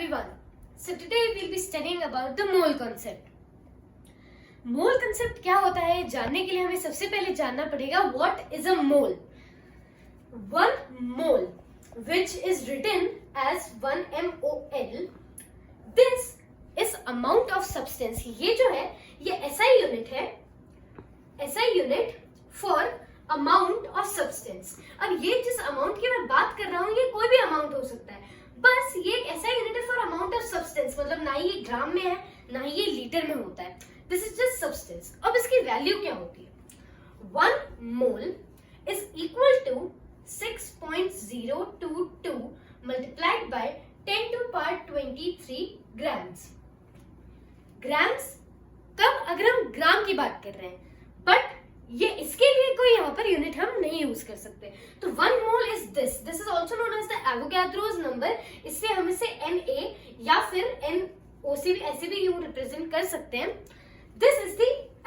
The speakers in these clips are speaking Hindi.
everyone. So today we'll be studying about the mole concept. Mole concept क्या होता है जानने के लिए हमें सबसे पहले जानना पड़ेगा what is a mole. One mole which is written as 1 mol. This is amount of substance. ये जो है ये SI यूनिट है, SI unit for amount of substance. अब ये जिस अमाउंट की मैं बात कर रहा हूँ ये कोई भी अमाउंट हो सकता है, बस ये एक ऐसा यूनिट है फॉर अमाउंट ऑफ सब्सटेंस. मतलब ना ही ये ग्राम में है ना ही ये लीटर में होता है. This is just substance. अब इसकी वैल्यू क्या होती है? 1 mole is equal to 6.022 multiplied by 10 to power 23 grams. Grams कब? अगर हम ग्राम की बात कर रहे हैं, बट ये इसके लिए कोई यहाँ पर यूनिट हम नहीं यूज कर सकते. तो 1 mole is this. This is also known as the Avogadro's number. इससे हम इसे Na या फिर NOC भी ऐसे भी यूं रिप्रेजेंट कर सकते हैं. This is the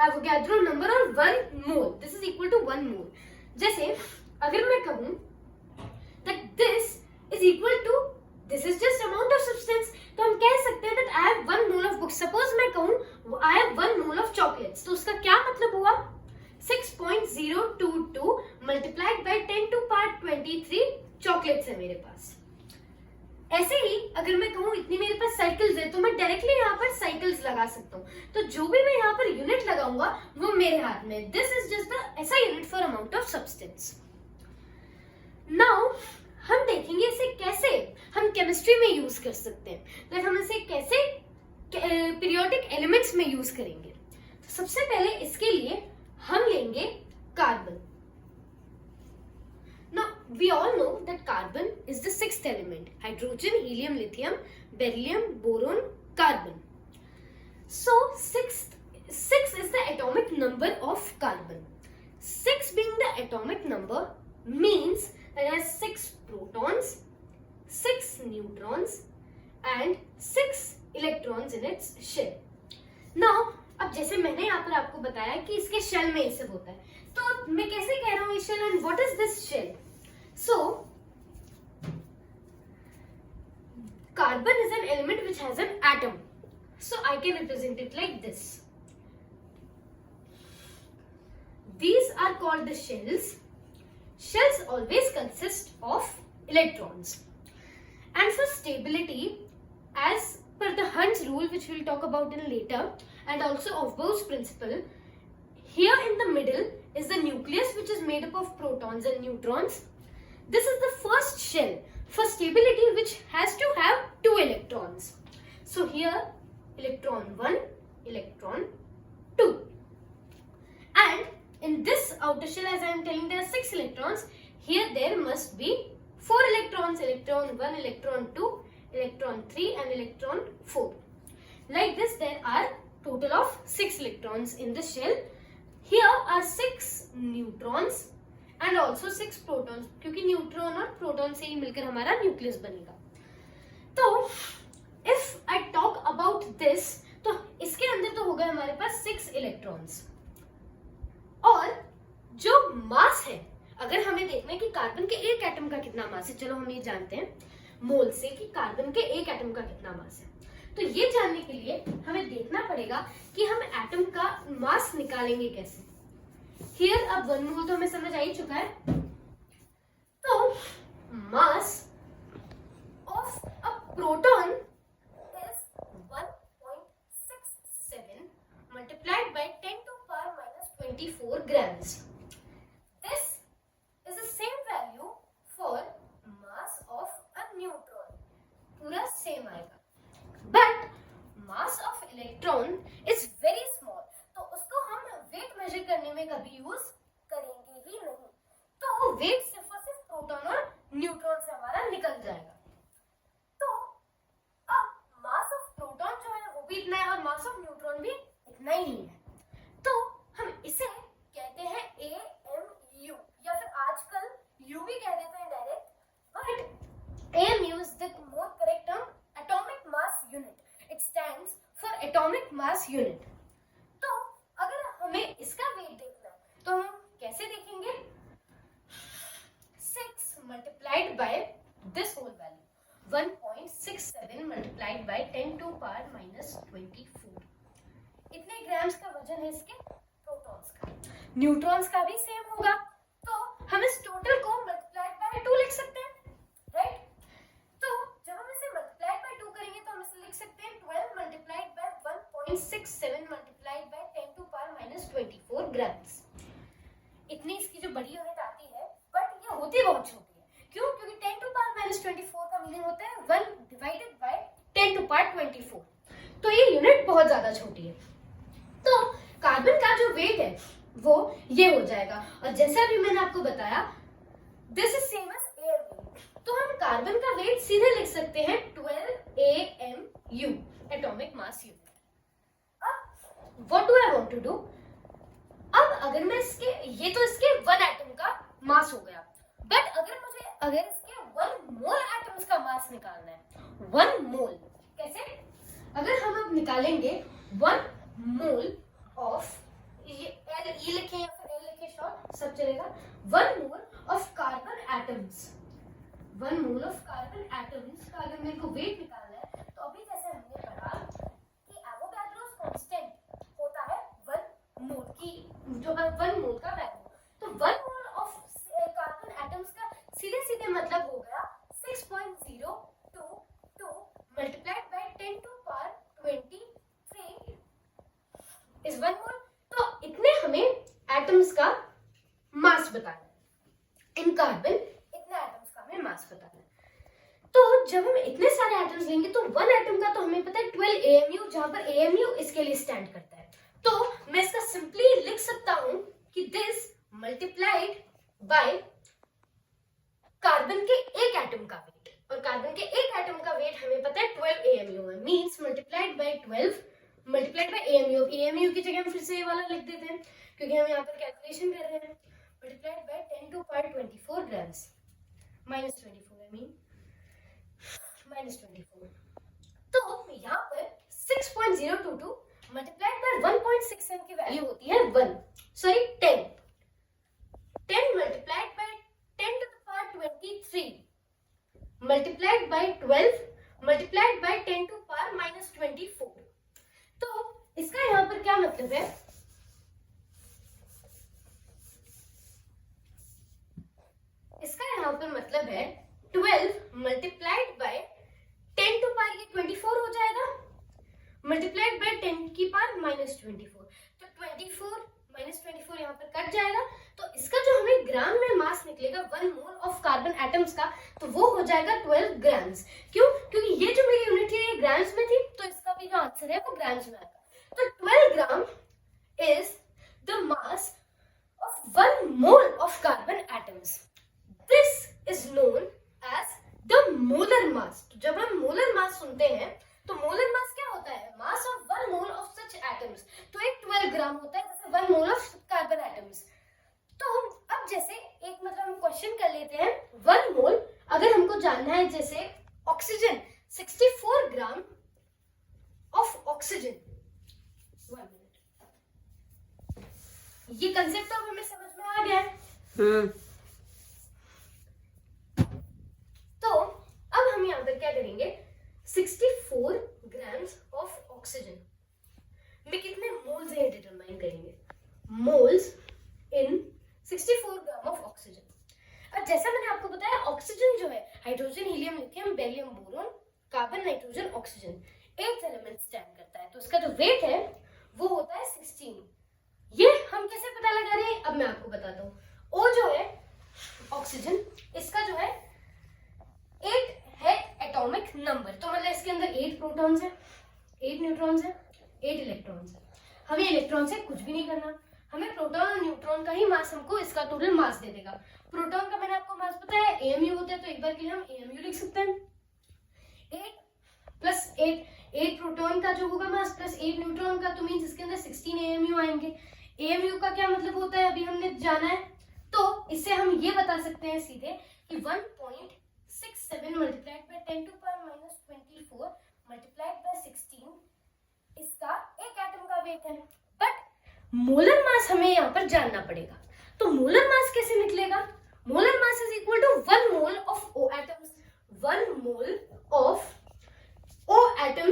Avogadro number और 1 mole. This is equal to 1 mole. जैसे अगर मैं कहूं that this is equal to this is just amount of substance, तो हम कह सकते हैं that I have 1 mole of book. Suppose मैं कहूं I have 1 mole of chocolates, तो उसका क्या मतलब हुआ? 6.022 multiplied by 10 to power 23 chocolates है मेरे पास. ऐसे ही अगर मैं कहूं इतनी मेरे पास साइकिल्स है, तो मैं डायरेक्टली यहाँ पर साइकिल्स लगा सकता हूँ. तो जो भी मैं यहाँ पर यूनिट लगाऊंगा वो मेरे हाथ में. दिस इज जस्ट द ऐसा unit for amount of substance. Now हम देखेंगे इसे कैसे हम केमिस्ट्री में यूज कर सकते हैं. तो हम इसे कैसे पीरियोडिक एलिमेंट्स में यूज करेंगे. तो सबसे पहले इसके लिए हम लेंगे carbon. Now we all know that carbon is the 6th element. Hydrogen, helium, lithium, beryllium, boron, carbon. So 6 is the atomic number of carbon. 6 being the atomic number means that it has 6 protons, 6 neutrons and 6 electrons in its shell. Now अब जैसे मैंने यहाँ पर आपको बताया कि इसके शेल में ये सब होता है, तो मैं कैसे कह रहा हूँ ये shell and what is this shell? So carbon is an element which has an atom, so I can represent it like this. These are called the shells. Shells always consist of electrons. And for stability, as per the Hund's rule, which we'll talk about in later, and also of Bose principle, here in the middle is the nucleus, which is made up of protons and neutrons. This is the first shell for stability, which has to have 2 electrons. So here electron 1, electron 2, and in this outer shell, as I am telling, there are 6 electrons. Here there must be 4 electrons: electron 1, electron 2, electron 3 and electron 4. Like this there are total of 6 electrons in the shell. Here are 6 neutrons and also 6 protons, क्योंकि न्यूट्रॉन और प्रोटॉन से ही मिलकर हमारा न्यूक्लियस बनेगा. तो if I talk about this, तो इसके अंदर तो होगा हमारे पास 6 इलेक्ट्रॉन्स. और जो मास है, अगर हमें देखना है कि कार्बन के एक एटम का कितना मास है, चलो हम ये जानते हैं मोल से कि कार्बन के एक एटम का कितना मास है. तो ये जानने के लिए हमें देखना पड़ेगा कि हम एटम का मास निकालेंगे कैसे. हियर अब 1 मोल तो हमें समझ आ ही चुका है. तो mass of a proton is 1.67 multiplied by 10 to power -24 grams. This is the same value for mass of a neutron. पूरा सेम आएगा. But mass of electron is very small, तो उसको हम वेट मेजर करने में कभी यूज करेंगे ही नहीं. तो वेट सिर्फ और सिर्फ प्रोटॉन और न्यूट्रॉन से हमारा निकल जाएगा. तो अब मास ऑफ प्रोटॉन जो है वो भी इतना है और मास ऑफ न्यूट्रॉन भी इतना ही है. तो हम इसे कहते हैं AMU, या फिर आजकल U भी कह देते हैं direct, but AMU is the more correct term. Atomic mass unit. It stands for atomic mass unit. तो अगर हमें इसका वेट देखना है तो हम कैसे देखेंगे? 6 multiplied by this whole value, 1.67 multiplied by 10 to power minus 24। इतने ग्राम्स का वजन है इसके प्रोटॉन्स का। न्यूट्रॉन्स का भी सेम होगा, तो हम इस टोटल को मल्टीप्लाइड बाय 2 लिख सकते हैं, राइट। तो जब हम इसे मल्टीप्लाइड बाय 2 करेंगे तो हम इसे लिख सकते हैं 12 multiplied by 1.67 multiplied by 10 to power minus 24 grams. इतनी इसकी जो बड़ी यूनिट आती है, बट ये होती बहुत छोटी है। क्यों? क्योंकि 10 टू पावर माइनस 24 का मीनिंग होता है 1 डिवाइडेड बाय 10 टू पावर 24, तो ये यूनिट बहुत ज्यादा छोटी है। तो कार्बन का जो वेट है वो ये हो जाएगा, और जैसा भी मैंने आपको बताया this is same as air weight, तो हम कार्बन का वेट सीधे लिख सकते हैं 12 AMU, एटॉमिक मास यूनिट। अब what do I want to do, अब अगर मैं ये तो इसके 1 एटम का मास हो गया, बट अगर इसके 1 मोल एटम्स का मास निकालना है, 1 मोल कैसे? अगर हम अब निकालेंगे 1 मोल ऑफ, ये E लिखे या फिर L लिखे, शॉर्ट सब चलेगा, 1 mole of carbon atoms, 1 mole of carbon atoms का अगर मेरे को वेट निकालना है, तो अभी जैसे हमने पढ़ा कि एवोगाड्रोस कांस्टेंट होता है 1 मोल की, जो 1 मोल का वैल्यू, तो 1 मोल ऑफ कार्बन एटम्स का सीधे सीधे मतलब हो गया 6.022 multiplied by 10 to power 23 is 1 mole. तो इतने हमें एटम्स का मास बताना है, इन कार्बन इतने एटम्स का हमें मास बताना है। तो जब हम इतने सारे एटम्स लेंगे तो 1 एटम का तो हमें पता है 12 AMU, जहां पर AMU इसके लिए स्टैंड करता है, तो मैं इसका सिंपली लिख सकता हूं कि दिस मल्टीप्लाइड बाय कार्बन के एक एटम का वेट, और कार्बन के एक एटम का वेट हमें पता है 12 AMU है, means multiplied by 12 multiplied bye AMU। AMU की जगह हम फिर से ये वाला लिख देते हैं क्योंकि हम यहाँ पर कैलकुलेशन कर रहे हैं। Multiplied by 10 to power 24 grams minus 24, I mean minus 24। तो यहाँ पर 6.022 मल्टीप्लाइड बाय 1.67 की वैल्यू होती है 10 multiplied by 10 to the power 23 multiplied by 12 multiplied by 10 to power minus 24। तो इसका यहाँ पर क्या मतलब है, इसका यहाँ पर मतलब है 12 मल्टीप्लाइड बाय 10 टू पावर, ये 24 हो जाएगा, मल्टीप्लाइड बाय 10 की पावर माइनस 24, तो 24 माइनस 24 यहाँ पर कट जाएगा, तो इसका जो हमें ग्राम में मास निकलेगा 1 मोल ऑफ कार्बन एटम्स का, तो वो हो जाएगा 12 ग्राम्स। क्यों? क्योंकि ये जो मेरी यूनिट है ये ग्राम्स में थी, तो इसका भी जो आंसर है वो ग्राम्स में आएगा। तो 12 gram is the mass of 1 mole of carbon atoms. This is known as the molar mass. तो जब हम molar mass सुनते हैं तो molar mass क्या होता है? Mass of 1 mole of such atoms. तो एक 12 ग्राम होता है, जैसे 1 mole of carbon atoms. तो अब जैसे एक मतलब हम क्वेश्चन कर लेते हैं 1 मोल, अगर हमको जानना है जैसे oxygen 64 gram of oxygen, 1 minute, ये कंसेप्ट अब हमें समझ में आ गया है। तो अब हम यहाँ पर क्या करेंगे, 64 ग्राम्स ऑफ ऑक्सीजन में कितने मोल्स हैं डिटरमाइन करेंगे, moles in 64 gram of oxygen. अब जैसा मैंने आपको बताया ऑक्सीजन जो है hydrogen, helium, lithium, beryllium, boron, carbon, nitrogen, oxygen 8 element stand करता है, तो इसका जो वेट है वो होता है 16। ये हम कैसे पता लगा रहे हैं, अब मैं आपको बताता हूँ। O जो है ऑक्सीजन, इसका जो है 8 है एटॉमिक नंबर, तो मतलब इसके अंदर 8 प्रोटॉन्स है, 8 न्यूट्रॉन्स है, 8 इलेक्ट्रॉन्स है। हमें इलेक्ट्रॉन से कुछ भी नहीं करना, हमें प्रोटॉन और न्यूट्रॉन का ही मास हमको इसका टोटल मास दे देगा। प्रोटॉन का मैंने आपको मास पता है AMU होता है, तो एक बार के लिए हम AMU लिख सकते हैं। 8 प्लस 8 प्रोटॉन का जो होगा मास प्लस 8 न्यूट्रॉन का, तो मींस इसके अंदर 16 AMU आएंगे। AMU का क्या मतलब होता है अभी हमने जाना है, तो इससे हम ये बता सकते हैं सीधे कि 1.67 multiplied by 10 to power minus 24 multiplied by 16 इसका एक एटम का वेट है। बट मोलर मास हमें यहाँ पर जानना पड़ेगा, तो मोलर मास कैसे निकलेगा, molar mass is equal to 1 mole of O atoms, 1 mole of O atoms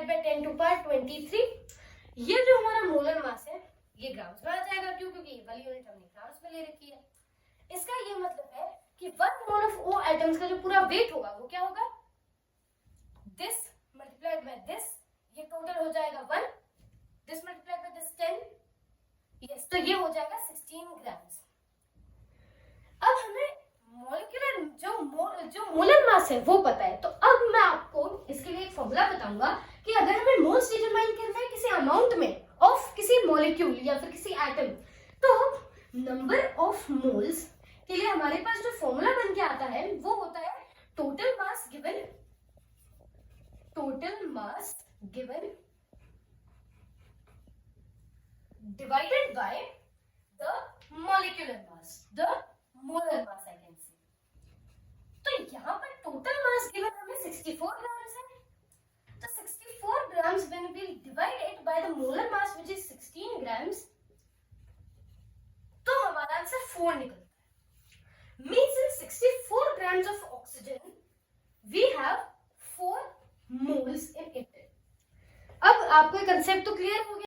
multiplied by 10 to power 23। ये जो हमारा मोलर मास है ये ग्राम्स में आ जाएगा, क्यों? क्योंकि ये वाली यूनिट हमने ग्राम्स में ले रखी है। इसका ये मतलब है कि 1 मोल ऑफ ओ एटम्स का जो पूरा वेट होगा वो क्या होगा, दिस मल्टीप्लाइड बाय दिस, ये टोटल हो जाएगा 1, this multiplied by this 10, yes, तो ये हो जाएगा 16 ग्राम्स। अब हमें मॉलिक्यूलर जो मोलर मास है वो पता है, तो अब मैं आपको इसके लिए एक फॉर्मूला बताऊंगा कि अगर हमें मोल्स डिटरमाइन करना है किसी अमाउंट में ऑफ किसी मॉलिक्यूल या फिर किसी एटम, तो नंबर ऑफ मोल्स के लिए हमारे पास जो फॉर्मूला बन के आता है वो होता है total mass given divided by the molecular mass, the molar mass I can say। तो यहाँ पर टोटल मास गिवन हमें 64 ग्राम्स है, तो 64 grams when we divide it by the molar mass which is 16 grams, तो हमारा आंसर 4 निकलता है। Means in 64 grams of oxygen we have 4 moles in it। अब आपको कंसेप्ट तो क्लियर हो गया।